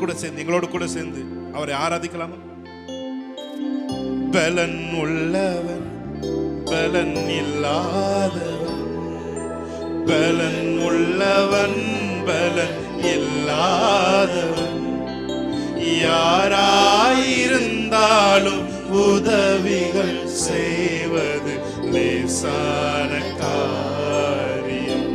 கூட சேர்ந்து எங்களோடு கூட சேர்ந்து அவரை ஆராதிக்கலாமா? பலன் உள்ளவன் பலன் இல்லாதவன், பலன் உள்ளவன் பலன் இல்லாதவன், யாராயிருந்தாலும் உதவிகள் செய்வது லேசான காரியம்.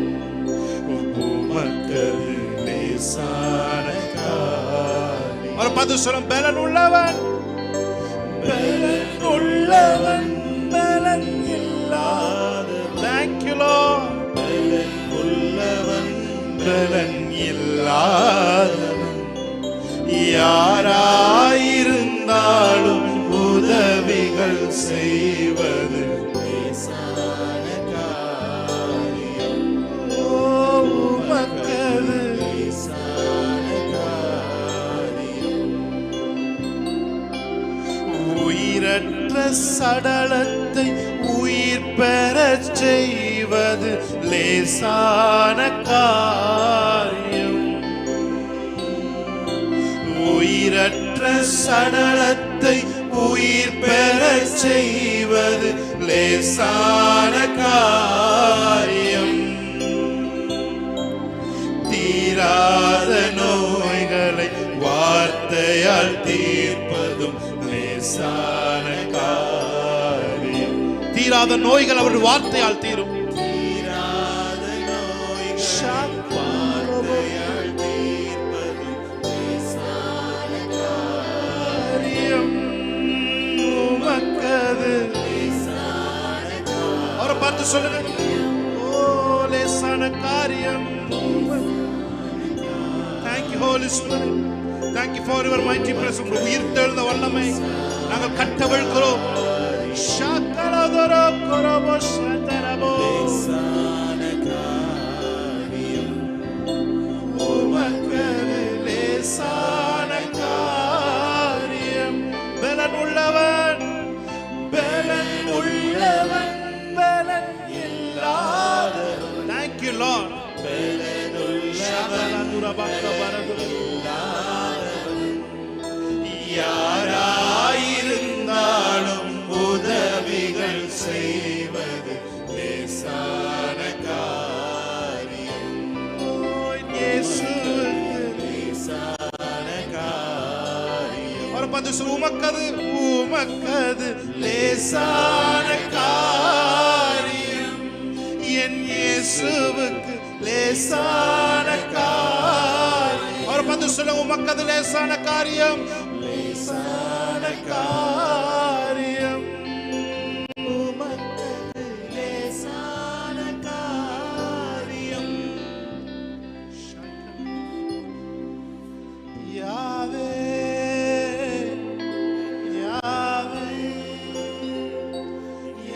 உமக்கது லேசான காரியம். ஒரு பத்து சொல்லும், பலன் உள்ளவன் பலன் உள்ளவன் பலன் இல்லாதவன். Thank you Lord. பலன் உள்ளவன் பலன் இல்லாதவன், யாராயிருந்தாலும் உதவிகள் செய்வது லேசான காரியம். உமக்கது லேசான காரியம். உயிரற்ற சடலத்தை உயிர் பெறச் செய்வது லேசான காரியம். உயிரற்ற சடலத்தை உயிர் பெறச் செய்வது லேசான காரியம். தீராத நோய்களை வார்த்தையால் தீர்ப்பதும் லேசான காரியம். தீராத நோய்கள் அவர் வார்த்தையால் தீரும். தீராத நோய்கள் வார்த்தையால் தீர்ப்பதும் லேசான காரியம். உமக்கது லேசான காரியம். அவரை பார்த்து சொல்லுங்க, ஓ லேசான காரியம். Thank you Holy Spirit. Thank you for your mighty presence. உயிர்த்தெழுந்த வல்லமை நாங்கள் கட்டவிழ்கிறோம். ஷாக்கலதரோ கொரபோ ஷதரபோ லேசான காரியம். உமக்கது லேசான காரியம். பலன் உள்ளவன் பலன் உள்ளவன் பலன் இல்லாதவன். Thank you Lord. பலன் உள்ளவன் யாராயிருந்தாலும் உதவிகள் செய்வது லேசான காரியம். இயேசுவுக்கு லேசான காரியம். ஒரு பத்து உமக்கது உமக்கது லேசான காரியம். என் இயேசுவுக்கு லேசான காரியம். ஒரு பத்து சொல்லுங்க, உமக்கது லேசான காரியம். லேசான காரியம். உமக்கது லேசான காரியம். யாவே யாவே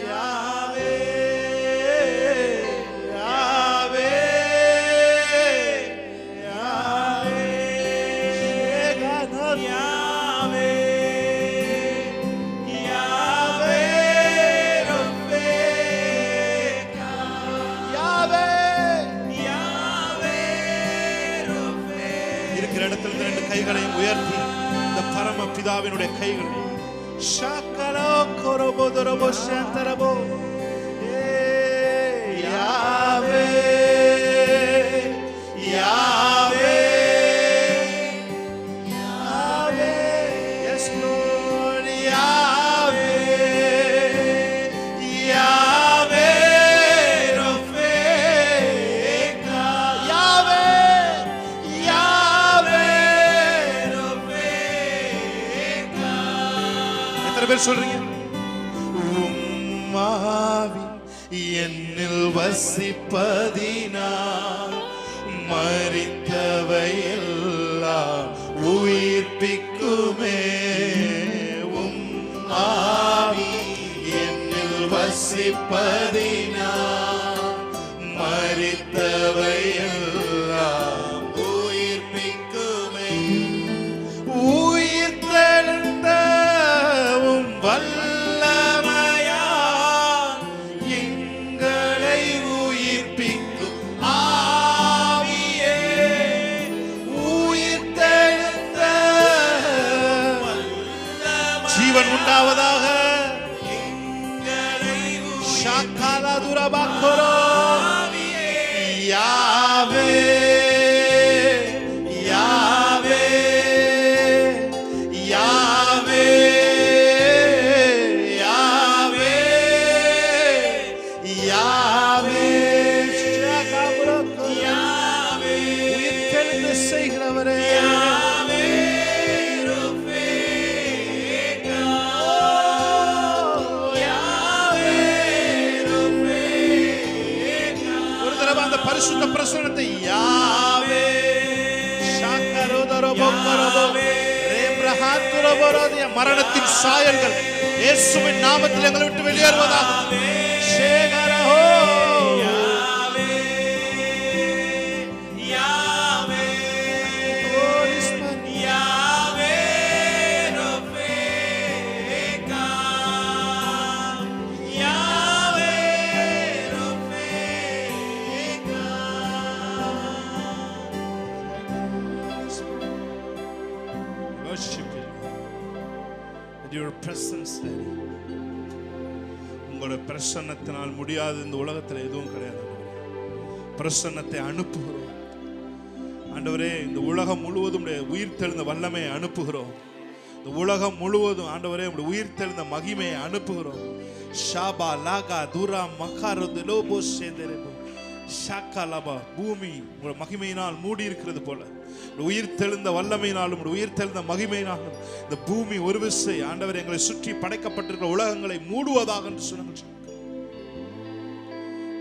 யாவே யாவே கைகளையும் உயர்த்தி இந்த பரம பிதாவினுடைய கைகளை ஷாக்கலோ கொரபோதரபோ ஷாந்தரபோ யாவே யாவே யாவே. S Lord. யாவே யாவே ரஃபேகா. யாவே யாவே ரஃபேகா. எத்தனை பேர் சொல்றீங்க? உம்மாவி என்னில் வசிப்பதினால் மரித்தவை எல்லாம் உயிர்ப்பிக்குமே. உம்மாவி என்னில் வசிப்பதினால் மரித்தவை எல்லாம் உயிர்ப்பிக்குமே. உயிர்த்தெழுந்த உம் வல்லமையால் எங்களை உயிர்ப்பிக்கும் ஆவியே. உயிர்த்தெழுந்த ஷாகாலா துரபாக்கரோ யாவே யாவே யாவே யாவே யாவே யாவே உயிர்த்தெழுந்து செய்கிறவரே பரிசுத்த பிரசன்னத்தை யாவே மரணத்தின் சாயல்கள் இயேசுவின் நாமத்தில் எங்களை விட்டு வெளியேறுவதாக. Your presence, Daddy. உங்களுடைய பிரசன்னத்தினால் முடியாத இந்த உலகத்தில் எதுவும் கிடையாது. பிரசன்னத்தை அனுப்புகிறோம் ஆண்டவரே. இந்த உலகம் முழுவதும் உயிர்த்தெழுந்த வல்லமையை அனுப்புகிறோம். இந்த உலகம் முழுவதும் ஆண்டவரே உங்களுடைய உயிர்த்தெழுந்த மகிமையை அனுப்புகிறோம். ஷாபா லாகா துரா மகாரது லோபோ சேதரபோ ஷாகாலபா. பூமி உங்களுடைய மகிமையினால் மூடி இருக்கிறது போல உயிர் தெழுந்த வல்லமையினாலும் உயிர் தெழுந்த மகிமையினாலும் இந்த பூமி ஒரு விசை ஆண்டவர் எங்களை சுற்றி படைக்கப்பட்டிருக்கிற உலகங்களை மூடுவதாக என்று சொன்னாங்க.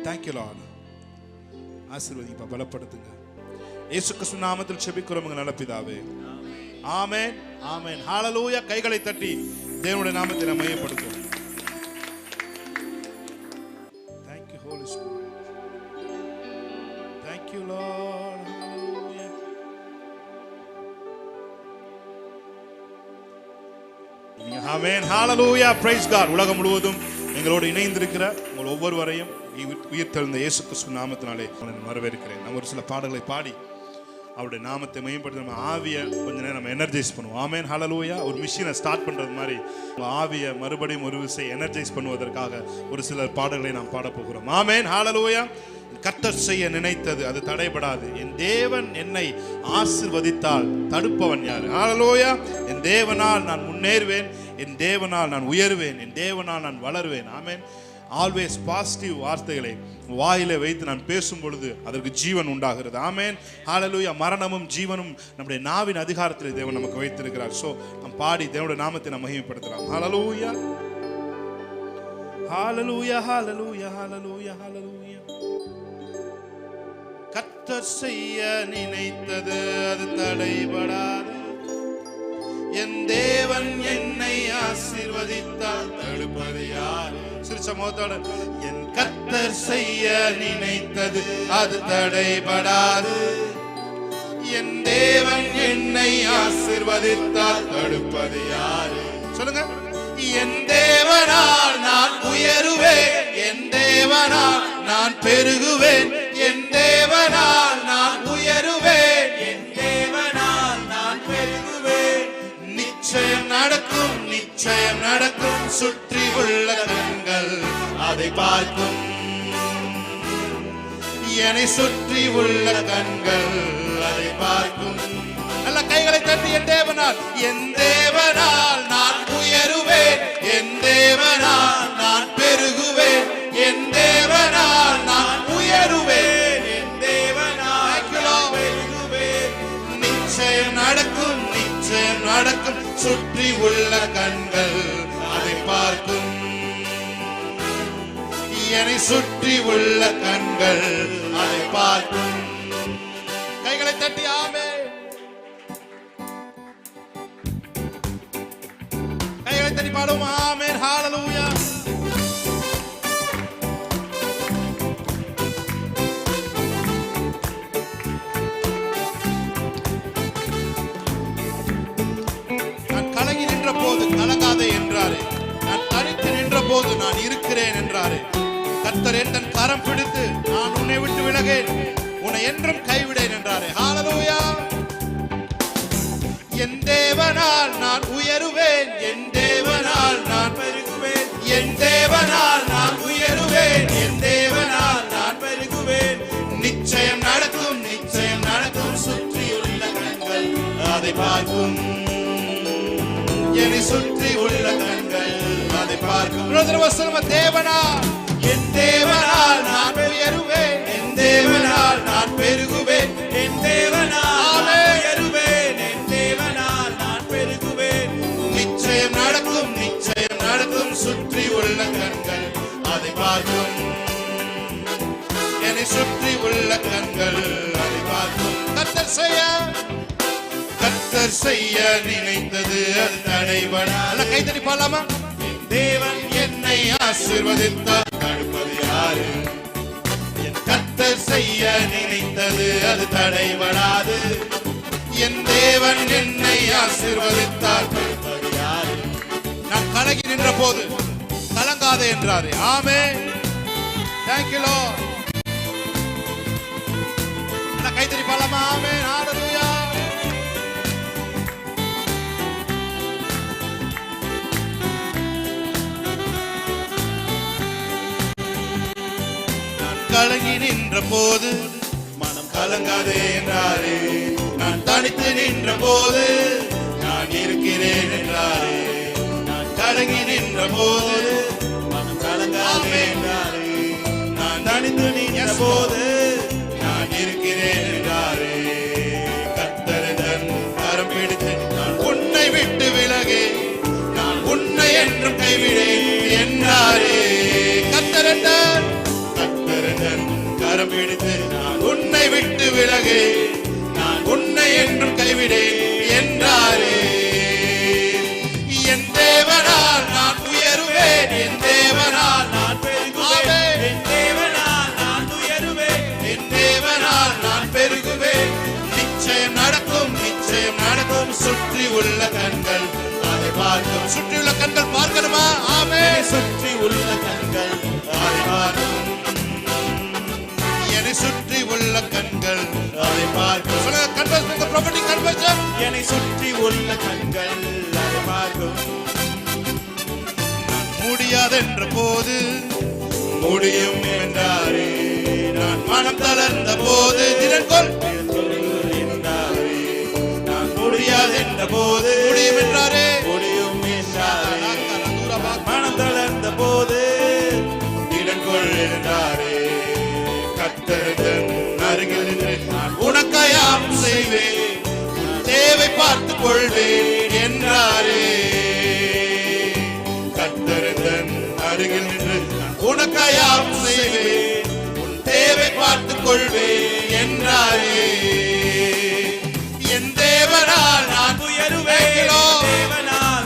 Thank you Lord. ஆசீர்வதிப்பா, பலப்படுத்துங்க. இயேசு கிறிஸ்து நாமத்தில் ஜெபிக்கிறோம் நல்ல பிதாவே. ஆமென் ஆமென். ஹalleluya. கைகளை தட்டி தேவனுடைய நாமத்தை நாம் மையப்படுத்துவோம். Thank you Holy Spirit. Thank you Lord. Hallelujah. Amen. Hallelujah. Praise God. உலகம் முழுவதும் எங்களோடு இணைந்திருக்கிற உங்கள் ஒவ்வொருவரையும் உயிர்த்தெழுந்த இயேசு கிறிஸ்து நாமத்தினாலே வரவேற்கிறேன். நம்ம ஒரு சில பாடல்களை பாடி அவருடைய நாமத்தை மேம்படுத்த நம்ம ஆவியை கொஞ்ச நேரம் நம்ம எனர்ஜைஸ் பண்ணுவோம். ஆமென். ஹalleluya. ஒரு மிஷினை ஸ்டார்ட் பண்றது மாதிரி ஆவியை மறுபடியும் ஒரு விசை எனர்ஜைஸ் பண்ணுவதற்காக ஒரு சில பாடல்களை நாம் பாட போகிறோம். ஆமென். ஹalleluya. கர்த்தர் செய்ய நினைத்தது அது தடைபடாது. என் தேவன் என்னை ஆசீர்வதித்தால் தடுப்பவன் யார்? ஹalleluya. என் தேவனால் நான் முன்னேறுவேன், என் தேவனால் நான் உயர்வேன், என் தேவனால் நான் வளருவேன். ஆமென். ஆல்வேஸ் பாசிட்டிவ் வார்த்தைகளை வாயிலே வைத்து நான் பேசும் பொழுது அதற்கு ஜீவன் உண்டாகிறது. ஆமென். ஹalleluya. மரணமும் ஜீவனும் நம்முடைய நாவின் அதிகாரத்தில் தேவன் நமக்கு வைத்திருக்கிறார். சோ நாம் பாடி தேவனுடைய நாமத்தை நாம் மகிமைப்படுத்தலாம். ஹalleluya. ஹalleluya. ஹalleluya. ஹalleluya. ஹalleluya. கர்த்தர் செய்ய நினைத்தது அது தடைபடாது. என் தேவன் என்னை ஆசீர்வதித்தால் தடுப்பது யார்? சிறுசமோத்தோட என் கர்த்தர் செய்ய நினைத்தது அது தடைபடாது. என் தேவன் என்னை ஆசீர்வதித்தால் தடுப்பது யார்? சொல்லுங்க. என் தேவனால் நான் உயருவேன், என் தேவனால் நான் பெருகுவேன், என் தேவனால் நான் உயருவேன், என் தேவனால் நான் பெருகுவேன். நிச்சயம் நடக்கும், நிச்சயம் நடக்கும். சுற்றி உள்ள கண்கள் அதை பார்க்கும். என்னை சுற்றி உள்ள கண்கள் அதை பார்க்கும். நல்ல கைகளை தட்டி என் தேவனால், என் தேவனால் நான் உயருவேன், என் தேவனால் நான் பெருகுவேன், என் தேவனால் நான் உயருவேன், என் தேவனால் பெருகுவேன். நிச்சயம் நடக்கும், நிச்சயம் நடக்கும். சுற்றி உள்ள கண்கள் அதை பார்க்கும். என்னை சுற்றி உள்ள கண்கள் அதை பார்க்கும். கைகளை தட்டி ஆமென். கைகளை தட்டி பாடுவோம். ஆமென். ஹalleluya. நான் கலங்கி நின்ற போது கலங்காதே என்றாரே, நான் தனித்து நின்ற போது நான் இருக்கிறேன் என்றாரே. கர்த்தர் என் கரம் பிடித்து நான் உன்னை விட்டு விலகேன், உன்னை என்றும் கைவிடேன் என்றாரே. ஹalleluya. என் தேவனால் நான் உயருவேன், என் தேவனால் நான் பெருகுவேன், என் தேவனால் நான் உயருவேன், சுற்றி உள்ள கண்கள் அதை பார்க்கும். தேவனால் என் தேவனால் நான் உயருவேன், என் தேவனால் நான் பெருகுவேன், என் தேவனால் உயருவேன், என் தேவனால் நான் பெருகுவேன். நிச்சயம் நடக்கும், நிச்சயம் நடக்கும். சுற்றி உள்ள கண்கள் அதை பார்க்கும். என்னை சுற்றி உள்ள கண்கள் அதை பார்க்கும். கர்த்தர் செய்ய நினைத்தது அது தடைபடாத. கைத்தடி பாடலாமா? தேவன் என்னை ஆசீர்வதித்தார், தடுப்பது யாரு? என் கர்த்தர் செய்ய நினைத்தது அது தடைபடாது. என் தேவன் என்னை ஆசீர்வதித்தார், தடுப்பது யாரு? நான் கலங்கி நின்ற போது கலங்காதே என்றாரே. ஆமென். Thank you Lord. கைத்தடி பாடலாமா? ஆமென். ஹalleluya. கலங்கி நின்ற போது மனம் கலங்காதே என்றாரே. நான் தனித்து நின்ற போது நான் இருக்கிறேன் என்றாரே. நான் கலங்கி நின்ற போது மனம் கலங்காதே என்றாரே. நான் தனித்து நின்ற போது நான் இருக்கிறேன் என்றாரே. கர்த்தர் தன் கரம் பிடித்து நான் உன்னை விட்டு விலகே, நான் உன்னை என்றும் கைவிடேன் என்றாரே. கர்த்தர் கரம் பிடித்து நான் உன்னை விட்டு விலகே, நான் உன்னை என்றும் கைவிடேன் என்றாரே. என் தேவனால் நான் உயருவேன், என் தேவனால் நான் பெருகுவேன், என் தேவனால் நான் உயருவேன், என் தேவனால் நான் பெருகுவேன். நிச்சயம் நடக்கும், நிச்சயம் நடக்கும். சுற்றி உள்ள கண்கள் அதை பார்க்கும். சுற்றி உள்ள கண்கள் பார்க்கணுமா? ஆமென். சுற்றி உள்ள கண்கள் அதை பார்க்கும். சுற்றி உள்ள கண்கள் அதை பார்க்கும். சொல்லுங்க, கன்வர்ஸ் ப்ராப்பர்ட்டி கன்வர்ஷன். என்னை சுற்றி உள்ள கண்கள் அதை பார்க்கும். நான் முடியாதென்ற போது முடியும் என்றாரே. நான் மனம் தளர்ந்த போது தினங்கொள் என்றாரே. நான் முடியாதென்ற போது முடியும் என்றாரே. முடியும் என்றாரே. மனம் தளர்ந்த போது தினங்கொள் என்றாரே. கர்த்தர் அருகில் நின்று நான் உனக்காயாம் செய்வேன், உன் தேவை பார்த்துக் கொள்வேன் என்றாரே. கர்த்தர் அருகில் நின்று நான் உனக்காயாம் செய்வேன், உன் தேவை பார்த்துக் கொள்வேன் என்றாரே. என் தேவனால் நான் உயருவேன், தேவனால்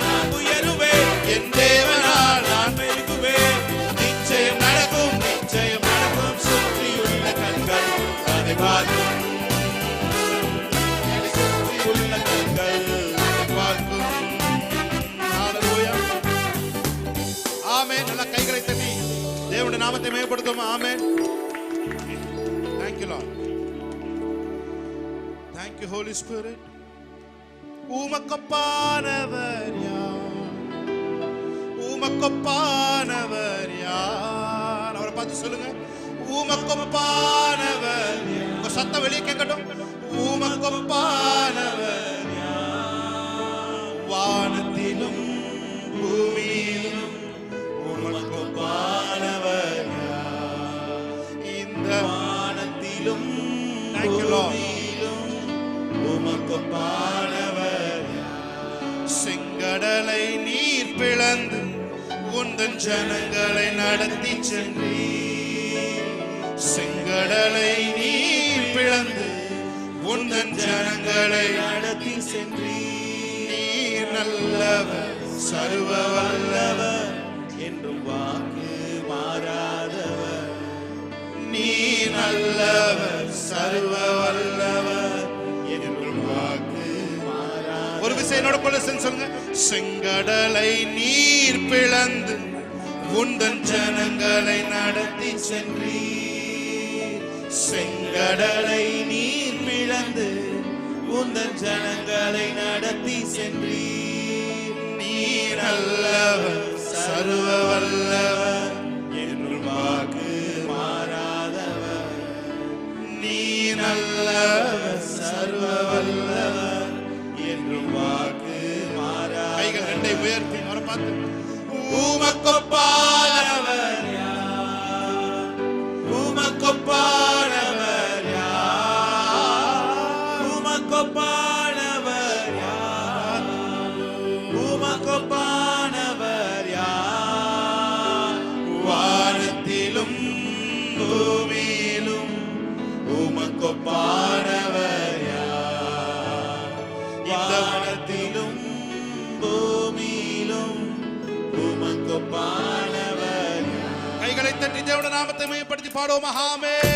நான் உயருவேன், என் தேவனால் நான் பெருகுவேன். நிச்சயம் நடக்கும், நிச்சயம் நடக்கும். சுற்றியுள்ள கண்கள் அதை பார்க்கும். சுற்றியுள்ள கண்கள் அதை பார்க்கும். ஹalleluya. ஆமென். நல்ல கைகளை தட்டி தேவனுடைய நாமத்தை மேம்படுத்துவோம். ஆமென். Thank you Lord. Thank you Holy Spirit. உமக்கொப்பானவர் யார்? உமக்கொப்பானவர் யார்? அவரை பார்த்து சொல்லுங்க, உமக்கொப்பானவர். உங்க சத்தம் வெளியே கேட்கட்டும். உமக்கொப்பானவர் யார்? வானத்திலும் பூமியிலும் உமக்கொப்பானவர் யார்? இந்த வானத்திலும் பூமியிலும் உமக்கொப்பானவர் யார்? செங்கடலை நீர் பிளந்து உந்தன் ஜனங்களை நடத்தி சென்றீர். செங்கடலை நீர் பிளந்து உந்தன் ஜனங்களை நடத்தி சென்றீர். நீர் நல்லவர், சர்வ வல்லவர், என்றும் வாக்கு மாறாதவர். நீர் நல்லவர், சர்வ வல்லவர், என்றும் வாக்கு மாறாதவர். ஒரு விஷயம் என்னோட கூட சொல்லுங்க. செங்கடலை நீர் பிளந்து உந்தன் ஜனங்களை நடத்தி சென்றீர். செங்கடலை நீர் பிளந்து உந்தன் ஜனங்களை நடத்தி சென்றீர். நீர் நல்லவர், சர்வ வல்லவர், என்றும் வாக்கு மாறாதவர். நீர் நல்லவர், சர்வ வல்லவர், என்றும் கைகள் ரெண்டை உயர்த்தி அவரை பார்த்து உமக்கொப்பானவர் யார், உமக்கொப்பானவர் யார், உமக்கொப்பானவர் யார், உமக்கொப்பானவர் யார், வானத்திலும் பூமியிலும் உமக்கொப்பானவர் யார், வானத்திலும் பூமியிலும் உமக்கொப்பானவர் யார். கைகளை தட்டி தேவனுடைய நாமத்தை மையப்படுத்தி பாடுவோம். ஆமென்.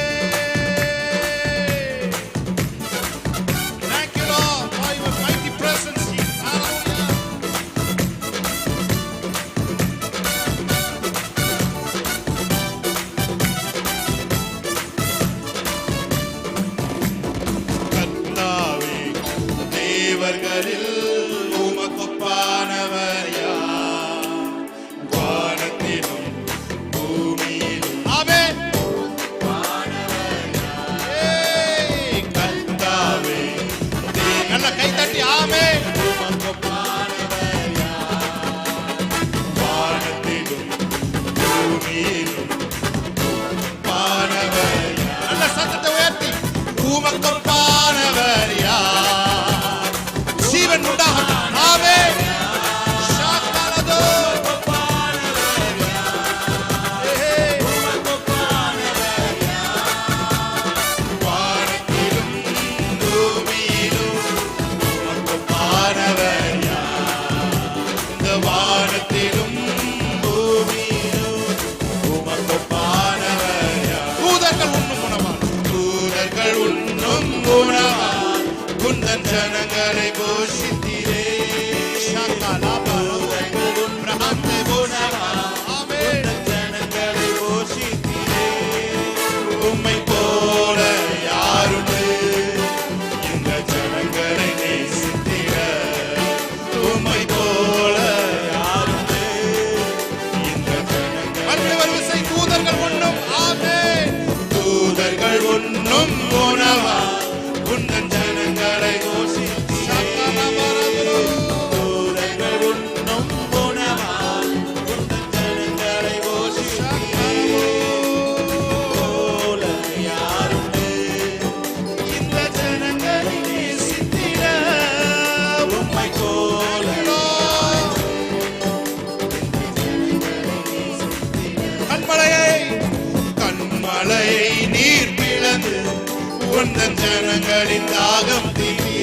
Thank you Lord for your mighty presence. Hallelujah. கர்த்தாவே தேவர்களில் உமக்கொப்பானவர் யார், வானத்திலும் பூமியிலும். ஆமென். கர்த்தாவே நல்ல கை தட்டி ஆமென். உமக்கொப்பானவர் யார், வானத்திலும் பூமியிலும் உமக்கொப்பானவர் யார். நல்ல சத்தத்தை உயர்த்தி உமக்கொப்பானவர் யார், ஜீவன் உண்டாகட்டும். ஆமென். ஷாக்காலதோ உமக்கொப்பானவர் யார், உமக்கொப்பானவர் யார், வானத்திலும் பூமியிலும் உமக்கொப்பானவர் யார், இந்த வானத்திலும் பூமியிலும் உமக்கொப்பானவர் யார். தூதர்கள் உண்ணும் உணவான், தூதர்கள் உண்ணும் உணவான் குந்தன் ஜனங்களை போஷித்தீரே. ஜனங்களை போஷித்தீரே. உம்மை போல யாருண்டு இந்த ஜனங்களை நேசித்திட, உம்மை போல யாருண்டு இந்த ஜனங்களை. வரிசை தூதர்கள் உண்ணும். ஆமென். தூதர்கள் உண்ணும் உணவா குந்தன் ஜனங்களை போஷித்தீரே. தூதர்கள் உண்ணும் உணவா குந்தன் ஜனங்களை போஷித்தீரே. போல யாருண்டு இந்த ஜனங்களை நேசித்திட, உம்மை போல. கண்மலையை நீர் பிளந்து உந்தன் ஜனங்களின் தாகம் Theerthi.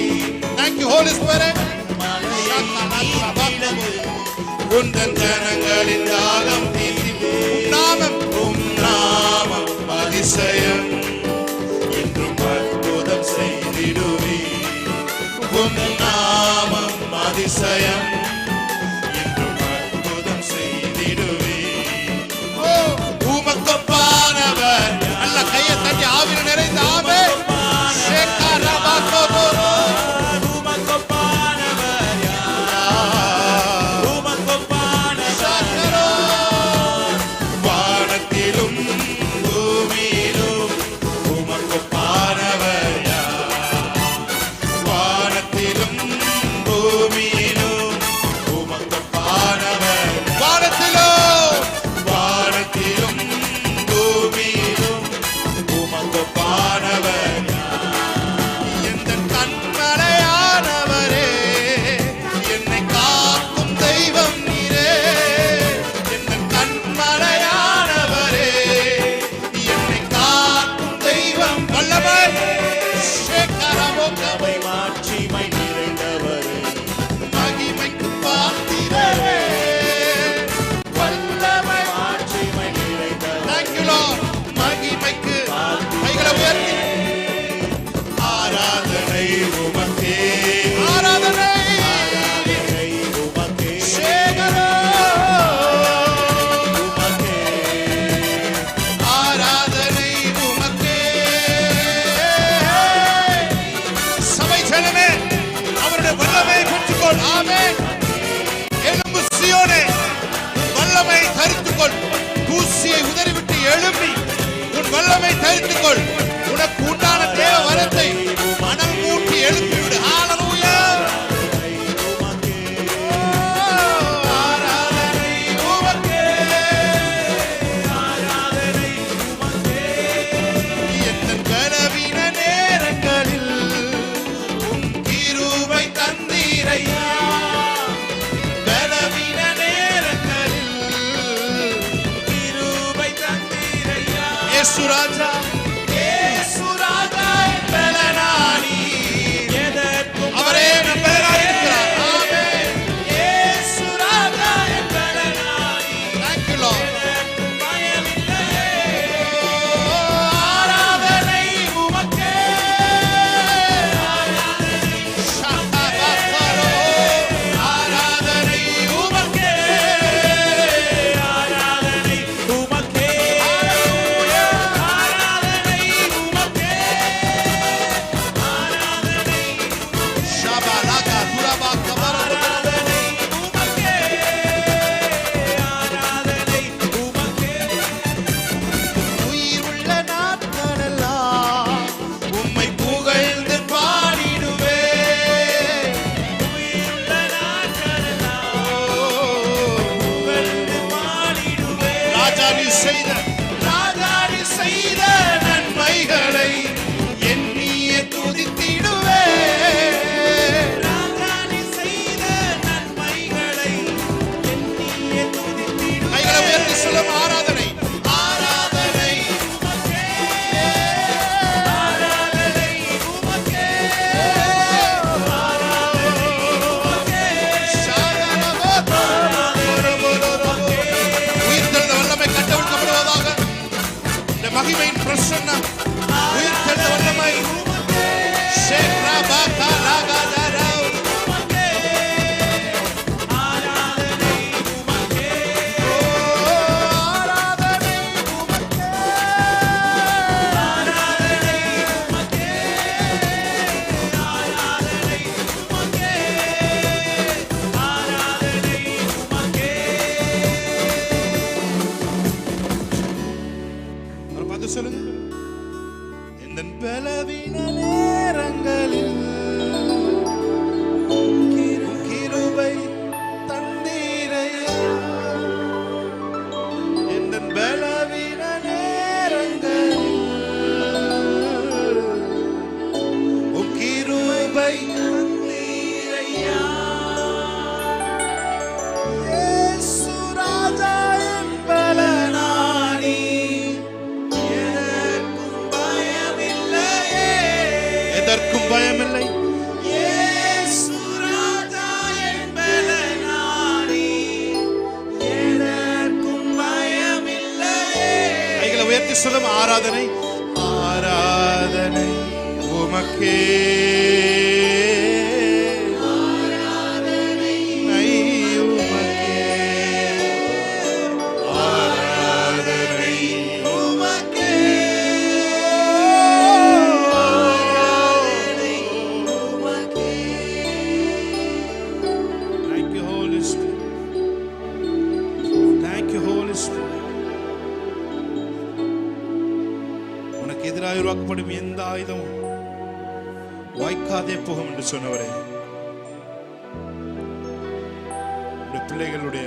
Thank you Holy Spirit. உந்தன் ஜனங்களின் தாகம் தீர்த்தி. உம் நாமம் அதிசயம் என்றும் அற்புதம் செய்திடுவே. உம் நாமம் அதிசயம் என்றும் அற்புதம் செய்திடுவே. உமக்கொப்பானவர். நல்ல கையை தட்டி ஆவியில் நிறைந்த ஆமென். உமக்கொப்பானவர் யார், உமக்கொப்பானவர் யார், வானத்திலும் பூமியிலும் உமக்கொப்பானவர் யார், வானத்திலும் பூமியிலும் உமக்கொப்பானவர். வானத்திலும் வானத்திலும் பூமியிலும் உமக்கொப்பானவர் யார். எந்த கண்மலையானவரே, என்னை காக்கும் தெய்வம் நீரே. எந்த கண்மலையானவரே, என்னை காக்கும் தெய்வம். வல்லமை சேகரமோகமை மாட்சிமை நிறைந்தவரே, மகிமைக்கு பாத்திரரே. வல்லமை மாட்சிமை நிறைந்தவரே. Thank you Lord. மகிமைக்கு கைகளை உயர்த்தி ஆராதனை உமக்கே, ஆராதனை ஆராதனை உமக்கே, சேகரோ உமக்கே, ஆராதனை உமக்கே. சபை ஜனமே அவருடைய வல்லமையை பெற்றுக்கொள். ஆமென். எலும்பு சீயோனே, வல்லமை தரித்துக்கொள். தூசியை உதறிவிட்டு எழும்பி உன் வல்லமை தரித்துக்கொள். உனக்கு உண்டான தேவ வரத்தை மணல் மூட்டி எழுப்பிவிடு. ஹalleluya. இயேசு ராஜா பலனானி அவரே நம் பலனாய் இருக்கிறார். ஆமென். இயேசு ராஜா பலனானி. Thank you Lord. ஆராதனை உமக்கே. ஷாபாபாரோ. ஆராதனை உமக்கே. ஆராதனை உமக்கே. ஹalleluya. ஆராதனை உமக்கே. ஆராதனை ஷாபாலாகா துரபா கபரோ. ஆராதனை உமக்கே. ஆராதனை உமக்கே. உயிருள்ள நாட்களெல்லாம் உம்மை புகழ்ந்து பாடிடுவேன். உயிருள்ள நாட்களெல்லாம் புகழ்ந்து பாடிடுவேன். ராஜா நீ செய்த நன்மைகளை எண்ணியே துதித்திடுவேன். ராஜா நீ செய்த நன்மைகளை எண்ணியே துதித்திடுவேன். கைகளை உயர்த்தி சொல்லும் ஆராதனை ஆராதனை உமக்கே. ஆராதனை உமக்கே. ஆராதனை உமக்கே. ஷாரபா உயிர்த்தெழுந்த வல்லமை கட்டவிழ்க்கப்படுவதாக. இந்த மகிமையின் பிரசன்னம் உயிர்த்தெழுந்த வல்லமை ஷேக்ராபா காலாகாதரா. ஆராதனை உமக்கே. ஆராதனை உமக்கே. ஆராதனை உமக்கே. ஆராதனை உமக்கே. ஆராதனை உமக்கே. ஒரு பத்து சொல்லுங்க. இந்த பலவீன நேரங்களில் கிருபை தந்தீரையா. இந்த பலவீன நேரங்களில் கிருபை தந்தீரையா. இயேசு ராஜா என் பலனானி. எதற்கும் பயமில்லை. இயேசு ராஜா என் பலனானி. எதற்கும் பயமில்லை. கைகளை உயர்த்தி சொல்லும் ஆராதனை ஆராதனை உமக்கே. ஆராதனை உமக்கே. ஆராதனை உமக்கே. ஆராதனை உமக்கே. Thank you Holy Spirit. Thank you Holy Spirit. உனக்கு எதிராக உருவாக்கப்படும் எந்த ஆயுதமும் வாய்க்காதே போகும் என்று சொன்னவரே, உடைய பிள்ளைகளுடைய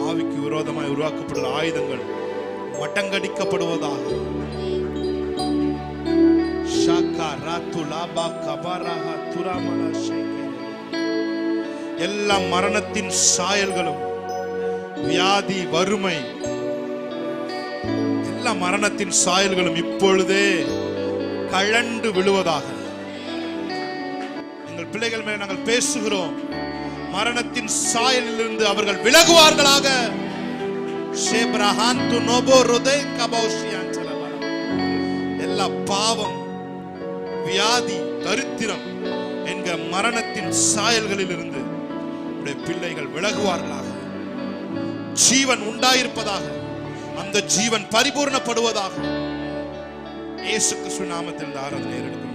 ஆவிக்கு விரோதமாய் உருவாக்கப்படுகிற ஆயுதங்கள் மட்டங்கடிக்கப்படுவதாக. ஷாக்கா ராத்து லாபா கபாராஹா துராமலா ஷேகே. எல்லா மரணத்தின் சாயல்களும், வியாதி, வறுமை, எல்லா மரணத்தின் சாயல்களும் இப்பொழுதே கழண்டு விழுவதாக. எங்கள் பிள்ளைகள் மேல் நாங்கள் பேசுகிறோம். மரணத்தின் சாயலிலிருந்து அவர்கள் விலகுவார்களாக. எல்லா பாவம், வியாதி, தரித்திரம் என்கிற மரணத்தின் சாயல்களில் இருந்து உடைய பிள்ளைகள் விலகுவார்களாக. ஜீவன் உண்டாயிருப்பதாக. அந்த ஜீவன் பரிபூர்ணப்படுவதாக. இயேசு கிறிஸ்து நாமத்தில் ஆராதனை எடுக்கும்.